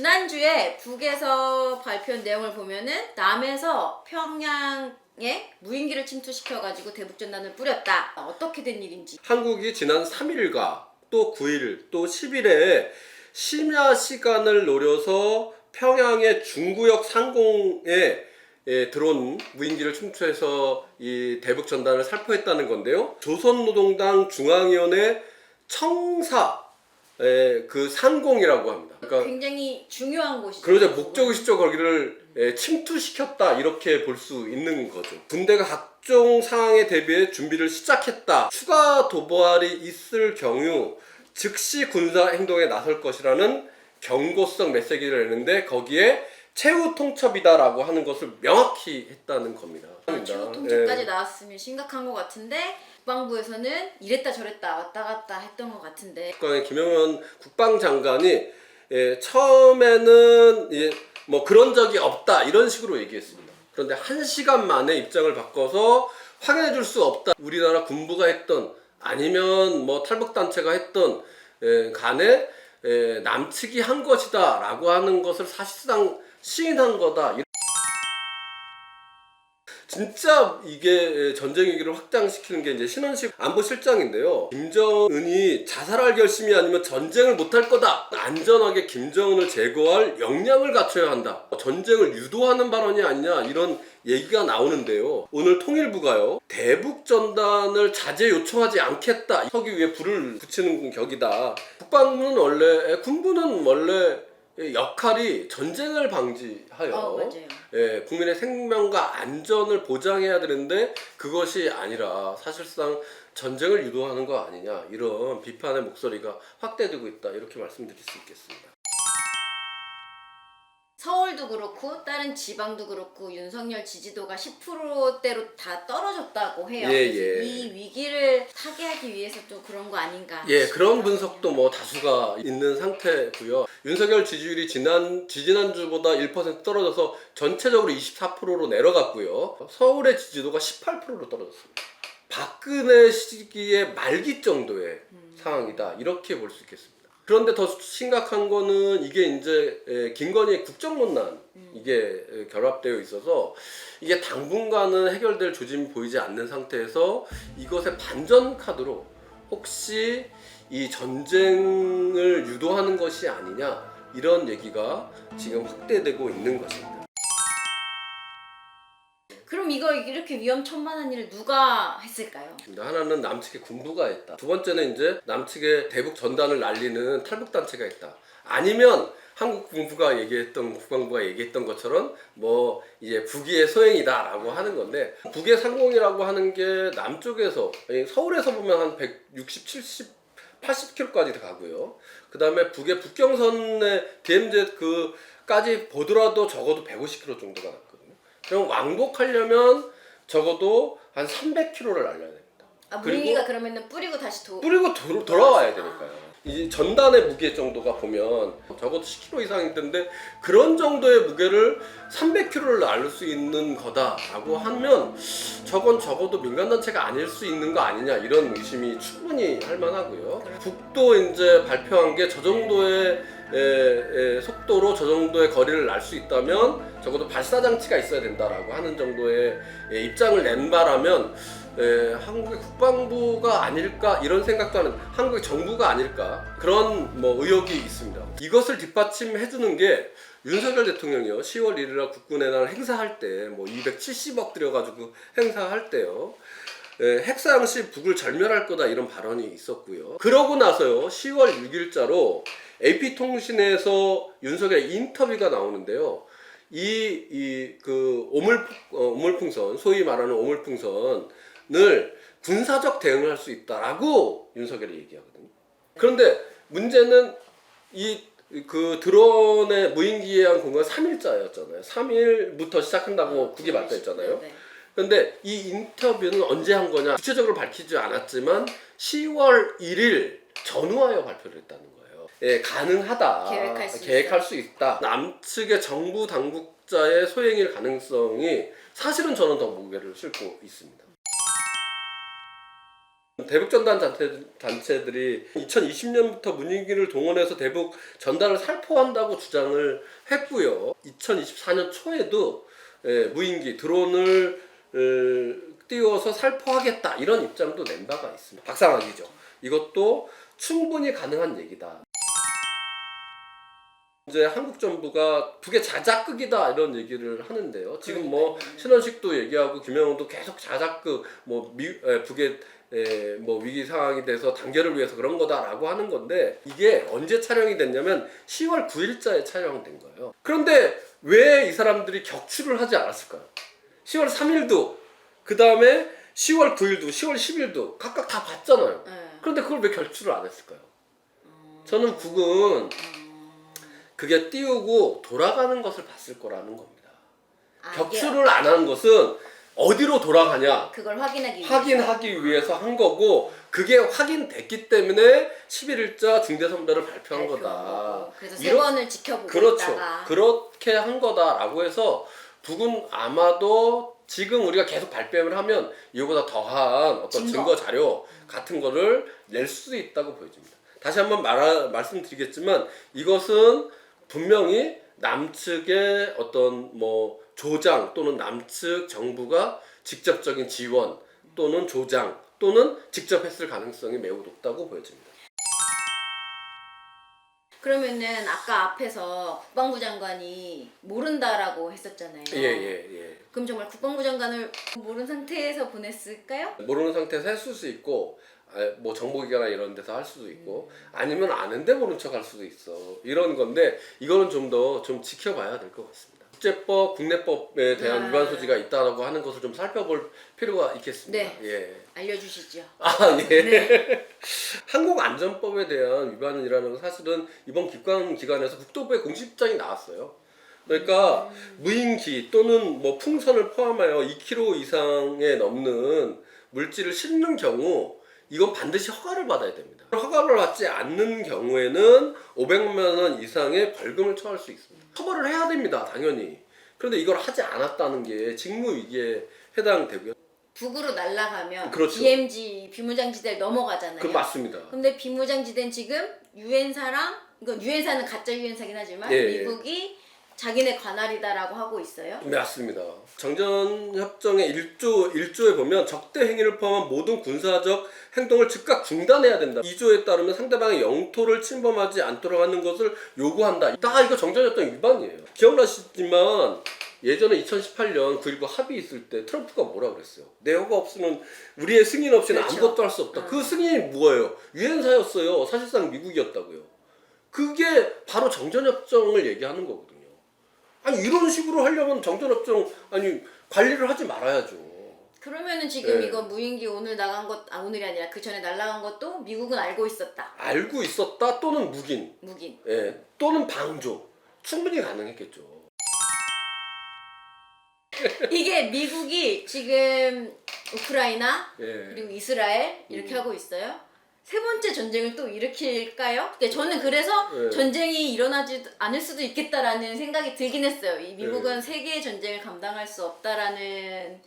지난주에 북에서 발표한 내용을 보면은 남에서 평양에 무인기를 침투시켜가지고 대북전단을 뿌렸다. 어떻게 된 일인지. 한국이 지난 3일과 또 9일 또 10일에 심야 시간을 노려서 평양의 중구역 상공에 들어온 무인기를 침투해서 이 대북 전단을 살포했다는 건데요. 조선노동당 중앙위원회 청사 그 상공이라고 합니다. 그러니까 굉장히 중요한 곳이죠. 그러자 목적의식적 거기를 침투시켰다 이렇게 볼 수 있는 거죠. 군대가 각종 상황에 대비해 준비를 시작했다. 추가 도발이 있을 경우 즉시 군사 행동에 나설 것이라는 경고성 메시지를 내는데 거기에 최후 통첩이다라고 하는 것을 명확히 했다는 겁니다. 최후 통첩까지 나왔으면 심각한 것 같은데 국방부에서는 이랬다 저랬다 왔다 갔다 했던 것 같은데 국방의 김영현 국방장관이 처음에는 뭐 그런 적이 없다 이런 식으로 얘기했습니다. 그런데 1시간 만에 입장을 바꿔서 확인해 줄 수 없다. 우리나라 군부가 했던 아니면 뭐 탈북단체가 했던 간에 남측이 한 것이다 라고 하는 것을 사실상 시인한 거다. 진짜 이게 전쟁 위기를 확장시키는 게 이제 신원식 안보실장인데요. 김정은이 자살할 결심이 아니면 전쟁을 못할 거다. 안전하게 김정은을 제거할 역량을 갖춰야 한다. 전쟁을 유도하는 발언이 아니냐 이런 얘기가 나오는데요. 오늘 통일부가요. 대북 전단을 자제 요청하지 않겠다. 서기 위에 불을 붙이는 격이다. 국방부는 원래 군부는 원래 역할이 전쟁을 방지하여 맞아요. 국민의 생명과 안전을 보장해야 되는데 그것이 아니라 사실상 전쟁을 유도하는 거 아니냐 이런 비판의 목소리가 확대되고 있다 이렇게 말씀드릴 수 있겠습니다. 서울도 그렇고 다른 지방도 그렇고 윤석열 지지도가 10%대로 다 떨어졌다고 해요. 그래서 이 위기를 타개하기 위해서 또 그런 거 아닌가. 그런 분석도 뭐 다수가 있는 상태고요. 윤석열 지지율이 지지난주보다 1% 떨어져서 전체적으로 24%로 내려갔고요. 서울의 지지도가 18%로 떨어졌습니다. 박근혜 시기의 말기 정도의 상황이다 이렇게 볼 수 있겠습니다. 그런데 더 심각한 거는 이게 이제 김건희의 국정농단 이게 결합되어 있어서 이게 당분간은 해결될 조짐이 보이지 않는 상태에서 이것의 반전 카드로 혹시 이 전쟁을 유도하는 것이 아니냐 이런 얘기가 지금 확대되고 있는 것입니다. 그럼 이거 이렇게 위험천만한 일을 누가 했을까요? 하나는 남측의 군부가 했다. 두 번째는 이제 남측의 대북 전단을 날리는 탈북단체가 했다. 아니면 한국 군부가 얘기했던 국방부가 얘기했던 것처럼 뭐 이제 북위의 소행이다라고 하는 건데 북의 상공이라고 하는 게 남쪽에서 서울에서 보면 한 160, 70, 80km까지 가고요. 그 다음에 북의 북경선의 DMZ 그까지 보더라도 적어도 150km 정도가 났거든요. 그럼 왕복하려면 적어도 한 300km를 날려야 됩니다. 무인기가 그러면은 뿌리고 다시 돌아와야 되니까요. 이 전단의 무게 정도가 보면 적어도 10kg 이상일 텐데 그런 정도의 무게를 300kg를 날릴 수 있는 거다라고 하면 저건 적어도 민간단체가 아닐 수 있는 거 아니냐 이런 의심이 충분히 할 만하고요. 북도 이제 발표한 게 저 정도의 속도로 저 정도의 거리를 날 수 있다면 적어도 발사장치가 있어야 된다라고 하는 정도의 입장을 낸 바라면 한국의 국방부가 아닐까 이런 생각도 하는 한국의 정부가 아닐까 그런 뭐 의혹이 있습니다. 이것을 뒷받침해주는 게 윤석열 대통령이요 10월 1일날 국군의 날 행사할 때 뭐 270억 들여가지고 행사할 때요 핵사용 시 북을 절멸할 거다 이런 발언이 있었고요. 그러고 나서요 10월 6일자로 AP통신에서 윤석열의 인터뷰가 나오는데요. 그 오물풍선 소위 말하는 오물풍선을 군사적 대응을 할 수 있다라고 윤석열이 얘기하거든요. 그런데 문제는 그 드론의 무인기에 의한 공격은 3일자였잖아요. 3일부터 시작한다고 국이 발표했잖아요. 그런데 이 인터뷰는 언제 한 거냐 구체적으로 밝히지 않았지만 10월 1일 전후하여 발표를 했다는 거예요. 가능하다. 계획할 수 있다. 남측의 정부 당국자의 소행일 가능성이 사실은 저는 더 무게를 싣고 있습니다. 대북 전단 단체들이 2020년부터 문인기를 동원해서 대북 전단을 살포한다고 주장을 했고요. 2024년 초에도 무인기 드론을 띄워서 살포하겠다 이런 입장도 낸 바가 있습니다. 박상학이죠. 이것도 충분히 가능한 얘기다. 이제 한국 정부가 북의 자작극이다 이런 얘기를 하는데요. 지금 뭐 신원식도 얘기하고 김영웅도 계속 자작극, 뭐 북의 뭐 위기 상황이 돼서 단결을 위해서 그런 거다라고 하는 건데 이게 언제 촬영이 됐냐면 10월 9일자에 촬영된 거예요. 그런데 왜 이 사람들이 격추를 하지 않았을까요? 10월 3일도 그 다음에 10월 9일도 10월 10일도 각각 다 봤잖아요. 그런데 그걸 왜 격추를 안 했을까요? 저는 북은 그게 띄우고 돌아가는 것을 봤을 거라는 겁니다. 격추를 안 한 것은 어디로 돌아가냐 그걸 확인하기 위해서 한 거고 그게 확인됐기 때문에 11일자 중대선배를 발표한 거다. 그래서 세 번을 지켜보고 그렇죠. 있다가 그렇게 한 거다라고 해서 북은 아마도 지금 우리가 계속 발뺌을 하면 이거보다 더한 어떤 증거 자료 같은 거를 낼 수 있다고 보여집니다. 다시 한번 말씀드리겠지만 이것은 분명히 남측의 어떤 뭐 조장 또는 남측 정부가 직접적인 지원 또는 조장 또는 직접 했을 가능성이 매우 높다고 보여집니다. 그러면은 아까 앞에서 국방부 장관이 모른다라고 했었잖아요. 예. 그럼 정말 국방부 장관을 모르는 상태에서 보냈을까요? 모르는 상태에서 했을 수 있고 뭐 정보기관이나 이런 데서 할 수도 있고 아니면 아는데 모른 척 할 수도 있어 이런 건데 이거는 좀 더 좀 지켜봐야 될 것 같습니다. 국제법, 국내법에 대한 위반 소지가 있다고 하는 것을 좀 살펴볼 필요가 있겠습니다. 네. 예. 알려주시죠. 예. 네. 한국안전법에 대한 위반이라는 건 사실은 이번 기관에서 국토부의 공식 입장이 나왔어요. 그러니까 무인기 또는 뭐 풍선을 포함하여 2kg 이상에 넘는 물질을 싣는 경우 이건 반드시 허가를 받아야 됩니다. 허가를 받지 않는 경우에는 500만 원 이상의 벌금을 처할 수 있습니다. 처벌을 해야 됩니다, 당연히. 그런데 이걸 하지 않았다는 게 직무위기에 해당되고요. 북으로 날아가면 그렇죠. DMZ 비무장지대를 넘어가잖아요. 그 맞습니다. 근데 비무장지대는 지금 유엔사랑 이건 유엔사는 가짜 유엔사긴 하지만 미국이 자기네 관할이다라고 하고 있어요. 맞습니다. 정전협정의 1조에 보면 적대 행위를 포함한 모든 군사적 행동을 즉각 중단해야 된다. 2조에 따르면 상대방의 영토를 침범하지 않도록 하는 것을 요구한다. 다 이거 정전협정 위반이에요. 기억나시지만 예전에 2018년 9.19 합의 있을 때 트럼프가 뭐라 그랬어요? 내 허가 없으면 우리의 승인 없이는 아무것도 할 수 없다. 그 승인이 뭐예요? 유엔사였어요. 사실상 미국이었다고요. 그게 바로 정전협정을 얘기하는 거거든요. 아니 이런 식으로 하려면 정전협정 관리를 하지 말아야죠. 그러면은 지금 이거 무인기 오늘 나간 것 오늘이 아니라 그 전에 날아간 것도 미국은 알고 있었다. 알고 있었다 또는 묵인. 또는 방조. 충분히 가능했겠죠. 이게 미국이 지금 우크라이나 그리고 이스라엘 이렇게 하고 있어요. 세 번째 전쟁을 또 일으킬까요? 저는 그래서 전쟁이 일어나지 않을 수도 있겠다라는 생각이 들긴 했어요. 이 미국은 세계의 전쟁을 감당할 수 없다라는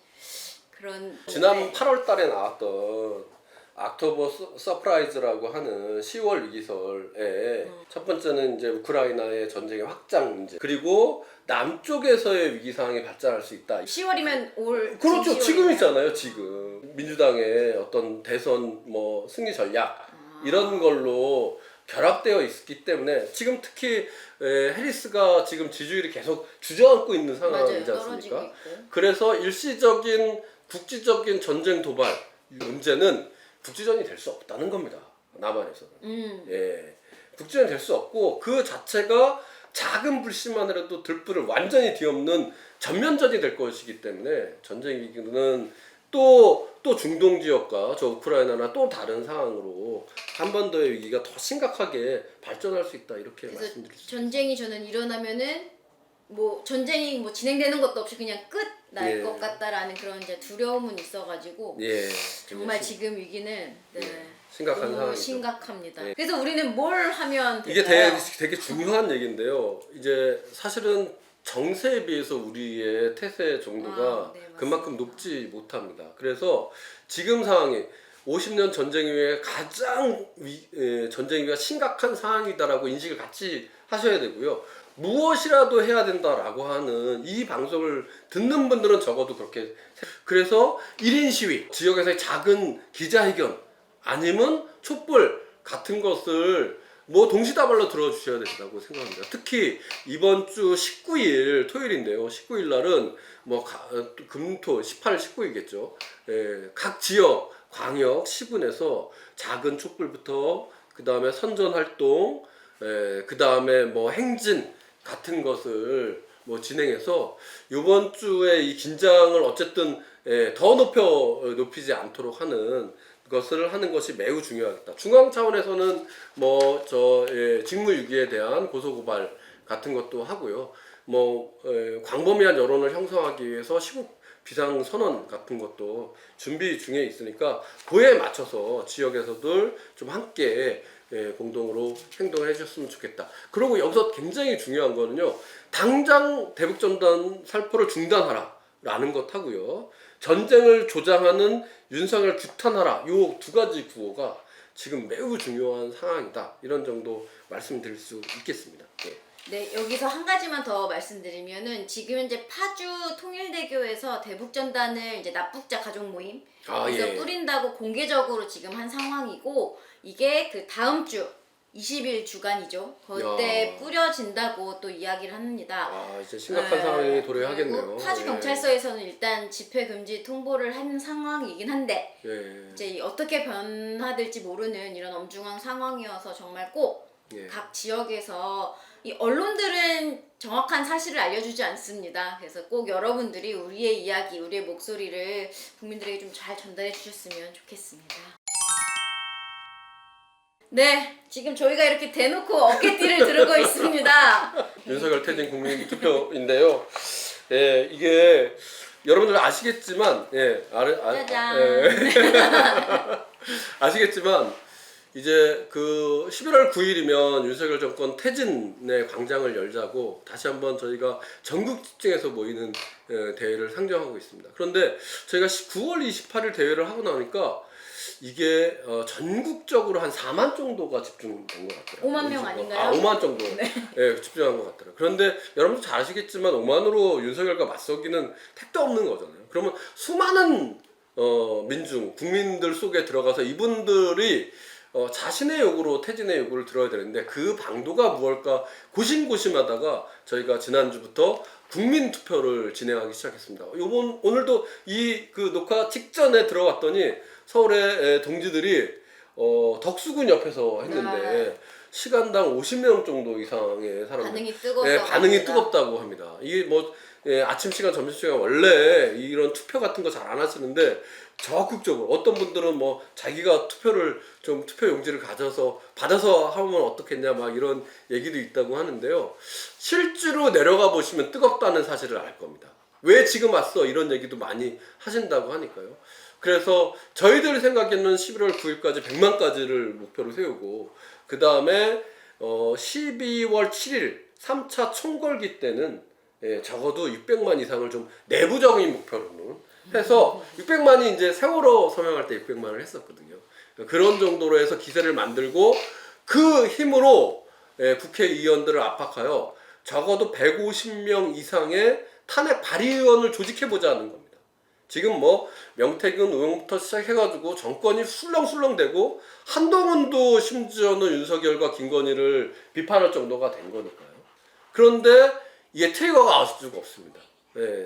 그런. 지난 8월 달에 나왔던 옥토버 서프라이즈라고 하는 10월 위기설에 첫 번째는 이제 우크라이나의 전쟁의 확장 문제 그리고 남쪽에서의 위기 상황이 발전할 수 있다. 10월이면 올 그렇죠. 지금이잖아요. 지금 민주당의 어떤 대선 뭐 승리 전략 이런 걸로 결합되어 있기 때문에 지금 특히 해리스가 지금 지지율이 계속 주저앉고 있는 상황이지 않습니까? 그래서 일시적인 국지적인 전쟁 도발 문제는 국지전이 될 수 없다는 겁니다. 남한에서는. 국지전이 될 수 없고 그 자체가 작은 불씨만이라도 들불을 완전히 뒤엎는 전면전이 될 것이기 때문에 전쟁 위기는 또 중동 지역과 저 우크라이나나 또 다른 상황으로 한 번 더의 위기가 더 심각하게 발전할 수 있다 이렇게 말씀드릴 수 있습니다. 전쟁이 저는 일어나면은 뭐 전쟁이 뭐 진행되는 것도 없이 그냥 끝 날 것 같다라는 그런 이제 두려움은 있어가지고 정말 지금 위기는 심각한 상황이죠. 심각합니다. 그래서 우리는 뭘 하면 될까요? 이게 되게 중요한 얘기인데요. 이제 사실은 정세에 비해서 우리의 태세 정도가 그만큼 높지 못합니다. 그래서 지금 상황이 50년 전쟁 이후에 가장 전쟁 이후가 심각한 상황이다라고 인식을 같이 하셔야 되고요. 무엇이라도 해야 된다라고 하는 이 방송을 듣는 분들은 적어도 그렇게, 그래서 1인 시위, 지역에서의 작은 기자회견 아니면 촛불 같은 것을 뭐 동시다발로 들어주셔야 된다고 생각합니다. 특히 이번 주 19일 토요일인데요. 19일 날은 뭐 금토 18, 19일겠죠. 각 지역 광역 시군에서 작은 촛불부터 그 다음에 선전 활동, 그 다음에 뭐 행진 같은 것을 뭐 진행해서 이번 주에 이 긴장을 어쨌든 더 높이지 않도록 하는 것을 하는 것이 매우 중요하겠다. 중앙 차원에서는 뭐 직무유기에 대한 고소고발 같은 것도 하고요. 뭐 광범위한 여론을 형성하기 위해서 시국 비상선언 같은 것도 준비 중에 있으니까 그에 맞춰서 지역에서들 좀 함께 공동으로 행동을 해주셨으면 좋겠다. 그리고 여기서 굉장히 중요한 거는요. 당장 대북전단 살포를 중단하라 라는 것 하고요. 전쟁을 조장하는 윤석열 규탄하라. 요 두 가지 구호가 지금 매우 중요한 상황이다. 이런 정도 말씀드릴 수 있겠습니다. 네, 여기서 한 가지만 더 말씀드리면은 지금 이제 파주 통일대교에서 대북전단을 이제 납북자 가족 모임 그래서 뿌린다고 공개적으로 지금 한 상황이고, 이게 그 다음 주 20일 주간이죠. 그때 뿌려진다고 또 이야기를 합니다. 이제 심각한 상황이 도래하겠네요. 파주 경찰서에서는 일단 집회 금지 통보를 하는 상황이긴 한데 이제 어떻게 변화될지 모르는 이런 엄중한 상황이어서 정말 꼭 각 지역에서 이 언론들은 정확한 사실을 알려주지 않습니다. 그래서 꼭 여러분들이 우리의 이야기, 우리의 목소리를 국민들에게 좀 잘 전달해 주셨으면 좋겠습니다. 네, 지금 저희가 이렇게 대놓고 어깨띠를 들고 있습니다. 윤석열 퇴진 국민 투표인데요. 이게 여러분들 아시겠지만, 아시겠지만 이제 그 11월 9일이면 윤석열 정권 퇴진의 광장을 열자고 다시 한번 저희가 전국 집중해서 모이는 대회를 상정하고 있습니다. 그런데 저희가 9월 28일 대회를 하고 나니까 이게 전국적으로 한 4만 정도가 집중된 것 같더라고요. 5만 명 아닌가요? 5만 정도 집중한 것 같더라고요. 그런데 여러분도 잘 아시겠지만 5만으로 윤석열과 맞서기는 택도 없는 거잖아요. 그러면 수많은 국민들 속에 들어가서 이분들이 자신의 요구로 퇴진의 요구를 들어야 되는데 그 방도가 무엇일까 고심고심하다가 저희가 지난주부터 국민투표를 진행하기 시작했습니다. 오늘도 이 그 녹화 직전에 들어왔더니 서울의 동지들이 덕수궁 옆에서 했는데 시간당 50명 정도 이상의 사람들 반응이 뜨겁다고 합니다. 이게 뭐 아침 시간, 점심 시간 원래 이런 투표 같은 거 잘 안 하시는데 적극적으로 어떤 분들은 뭐 자기가 투표 용지를 받아서 하면 어떻겠냐 막 이런 얘기도 있다고 하는데요. 실제로 내려가 보시면 뜨겁다는 사실을 알 겁니다. 왜 지금 왔어? 이런 얘기도 많이 하신다고 하니까요. 그래서 저희들 생각에는 11월 9일까지 100만까지를 목표로 세우고 그 다음에 12월 7일 3차 총궐기 때는 적어도 600만 이상을 좀 내부적인 목표로는 해서 600만이 이제 세월호 서명할 때 600만을 했었거든요. 그런 정도로 해서 기세를 만들고 그 힘으로 국회의원들을 압박하여 적어도 150명 이상의 탄핵 발의의원을 조직해보자는 겁니다. 지금 뭐 명태균 의원부터 시작해가지고 정권이 술렁술렁되고 한동훈도 심지어는 윤석열과 김건희를 비판할 정도가 된 거니까요. 그런데 이게 트리거가 나올 수가 없습니다.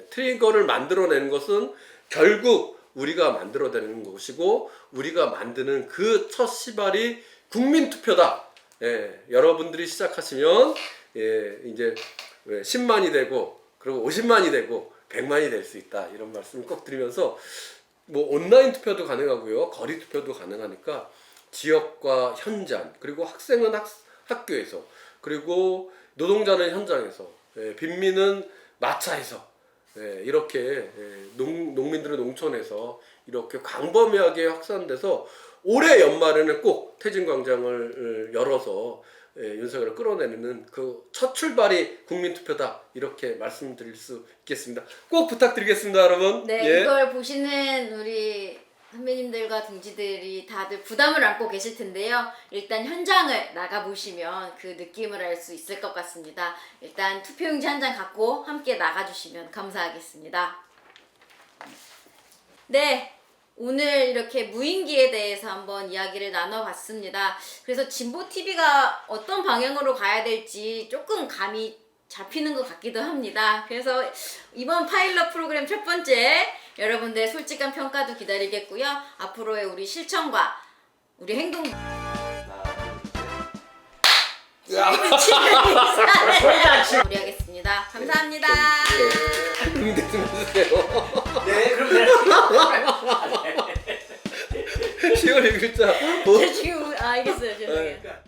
트리거를 만들어내는 것은 결국 우리가 만들어내는 것이고 우리가 만드는 그 첫 시발이 국민투표다. 여러분들이 시작하시면 이제 10만이 되고 그리고 50만이 되고 100만이 될 수 있다. 이런 말씀을 꼭 드리면서 뭐 온라인 투표도 가능하고요. 거리 투표도 가능하니까 지역과 현장 그리고 학생은 학교에서 그리고 노동자는 현장에서 빈민은 마차에서 이렇게 농민들은 농촌에서 이렇게 광범위하게 확산돼서 올해 연말에는 꼭 퇴진광장을 열어서 윤석열을 끌어내는 그 첫 출발이 국민투표다 이렇게 말씀드릴 수 있겠습니다. 꼭 부탁드리겠습니다, 여러분. 네, 이걸 보시는 우리 선배님들과 동지들이 다들 부담을 안고 계실 텐데요. 일단 현장을 나가보시면 그 느낌을 알 수 있을 것 같습니다. 일단 투표용지 한 장 갖고 함께 나가주시면 감사하겠습니다. 네, 오늘 이렇게 무인기에 대해서 한번 이야기를 나눠봤습니다. 그래서 진보TV가 어떤 방향으로 가야 될지 조금 감이 잡히는 것 같기도 합니다. 그래서 이번 파일럿 프로그램 첫 번째 여러분들의 솔직한 평가도 기다리겠고요. 앞으로의 우리 실천과 우리 행동 마무리하겠습니다. 감사합니다. 됐으면 해주세요. 네, 그럼 내가 10월 6일자 저 지금 알겠어요. 죄송해요.